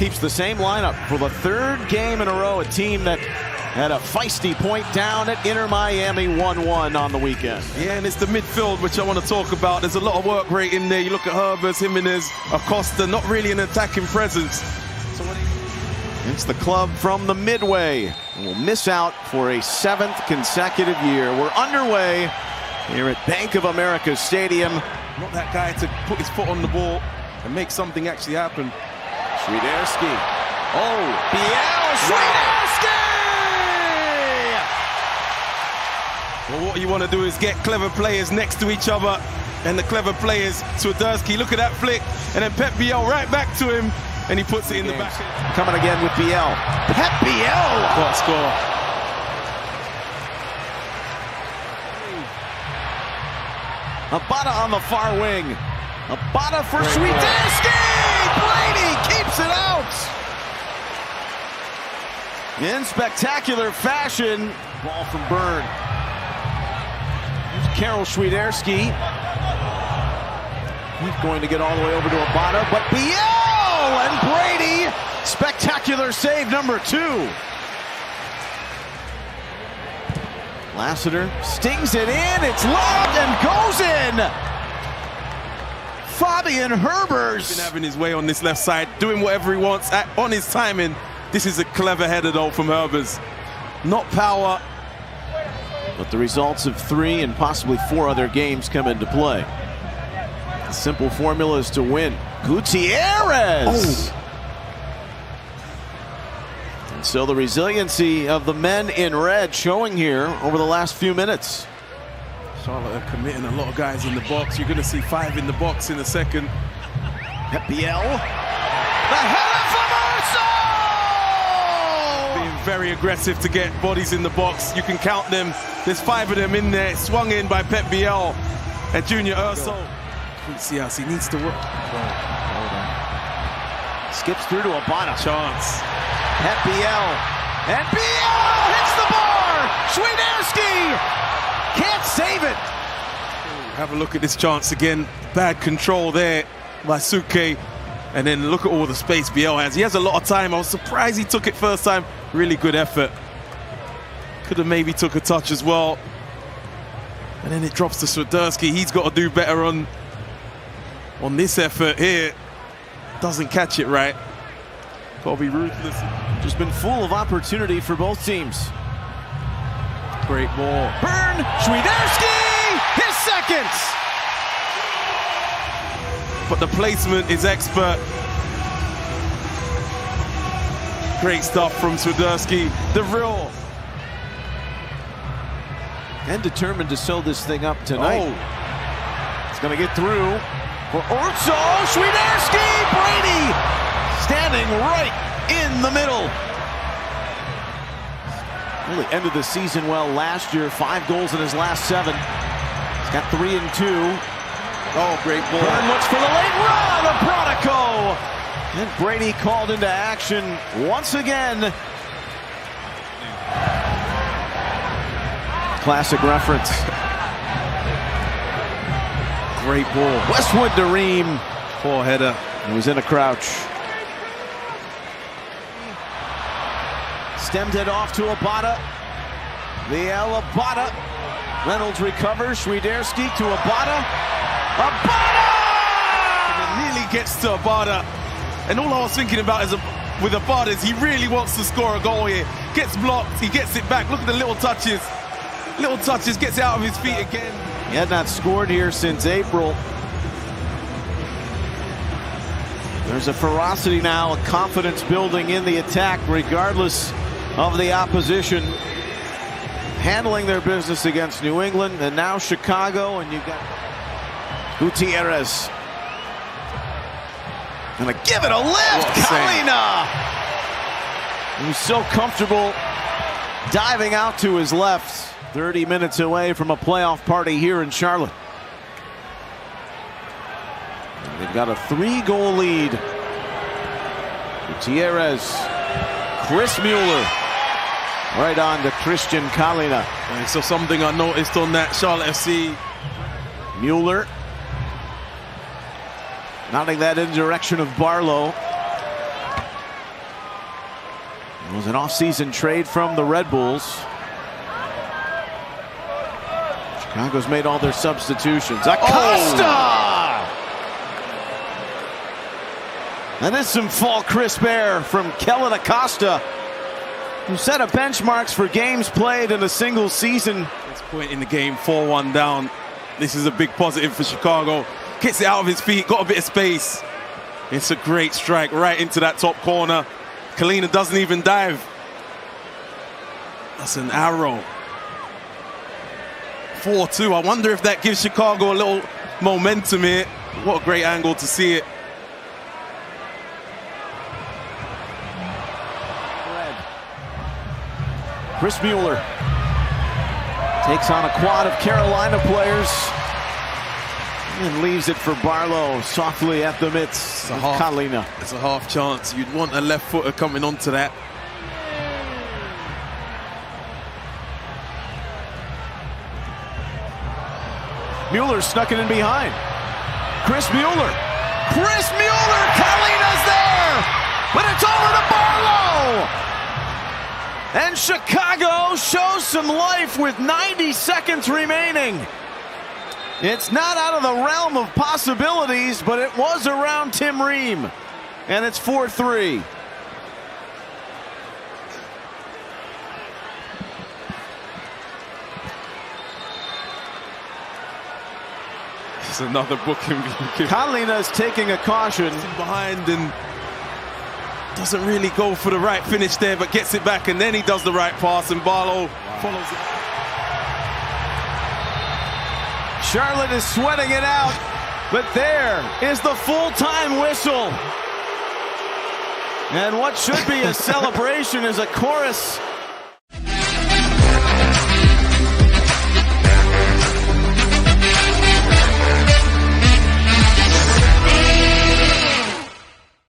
keeps the same lineup for the third game in a row. A team that had a feisty point down at Inter Miami 1-1 on the weekend. Yeah, and it's the midfield which I want to talk about. There's a lot of work rate in there. You look at Herbers, Jimenez, Acosta, not really an attacking presence. So it's the club from the Midway. Will miss out for a 7th consecutive year. We're underway here at Bank of America Stadium. Not that guy to put his foot on the ball and make something actually happen. Świderski. Oh, Biel, Świderski! Well, what you want to do is get clever players next to each other, and the clever players, Świderski, look at that flick, and then Pep Biel right back to him, and he puts it in the back. Coming again with Biel. Pep Biel! What score? Abada on the far wing. Abada for Świderski! Brady keeps it out! In spectacular fashion. Ball from Byrne. Here's Karol Świderski. He's going to get all the way over to Abada, but Biel and Brady, spectacular save number 2. Lassiter stings it in, it's lobbed and goes in. Fabian Herbers. Been having his way on this left side, doing whatever he wants on his timing. This is a clever header though from Herbers. Not power. But the results of 3 and possibly 4 other games come into play. The simple formula is to win. Gutierrez! Oh. And so the resiliency of the men in red showing here over the last few minutes. Charlotte are committing a lot of guys in the box. You're going to see 5 in the box in a second. Pep Biel. The header from Urso! Being very aggressive to get bodies in the box. You can count them. There's 5 of them in there. Swung in by Pep Biel and Junior Urso. See us. He needs to work. Skips through to Abada. Chance. Pep Biel. And Biel hits the bar! Świderski can't save it. Have a look at this chance again. Bad control there by Suke. And then look at all the space Biel has. He has a lot of time. I was surprised he took it first time. Really good effort. Could have maybe took a touch as well. And then it drops to Świderski. He's got to do better on this effort here. Doesn't catch it right. Got to be ruthless. Just been full of opportunity for both teams. Great ball. Byrne, Świderski, his second. But the placement is expert. Great stuff from Świderski. The real. And determined to sew this thing up tonight. Oh. It's going to get through for Urso. Świderski, Brady standing right in the middle. Really ended the season well last year. 5 goals in his last 7. He's got 3 and 2. Oh, great ball. Byrne looks for the late run of Brodico. And Brady called into action once again. Classic reference. Great ball. Westwood to Ream. Poor header. He was in a crouch. Stemmed it off to Abada. Abada. Reynolds recovers. Świderski to Abada. Abada! And it nearly gets to Abada. And all I was thinking about is with Abada is he really wants to score a goal here. Gets blocked. He gets it back. Look at the little touches. Little touches. Gets it out of his feet again. He had not scored here since April. There's a ferocity now, a confidence building in the attack, regardless of the opposition. Handling their business against New England and now Chicago, and you've got Gutierrez. Gonna give it a lift, Kalina! He's so comfortable diving out to his left. 30 minutes away from a playoff party here in Charlotte. And they've got a 3-goal lead. Gutierrez, Chris Mueller, right on to Christian Kalina. And so something I noticed on that Charlotte FC. Mueller nodding that in the direction of Barlow. It was an off-season trade from the Red Bulls. Chicago's made all their substitutions. Acosta! And this is some fall crisp air from Kellen Acosta, who set a benchmarks for games played in a single season. This point in the game, 4-1 down. This is a big positive for Chicago. Gets it out of his feet, got a bit of space. It's a great strike right into that top corner. Kalina doesn't even dive. That's an arrow. 4-2. I wonder if that gives Chicago a little momentum here. What a great angle to see it. Chris Mueller takes on a quad of Carolina players and leaves it for Barlow softly at the mitts of Kalina. It's a half chance. You'd want a left footer coming onto that. Mueller snuck it in behind. Chris Mueller. Chris Mueller! Kalina's there! But it's over to Barlow! And Chicago shows some life with 90 seconds remaining. It's not out of the realm of possibilities, but it was around Tim Ream. And it's 4-3. It's another booking. Kalina's taking a caution. Behind and doesn't really go for the right finish there, but gets it back, and then he does the right pass, and Barlow follows it. Charlotte is sweating it out, but there is the full-time whistle. And what should be a celebration is a chorus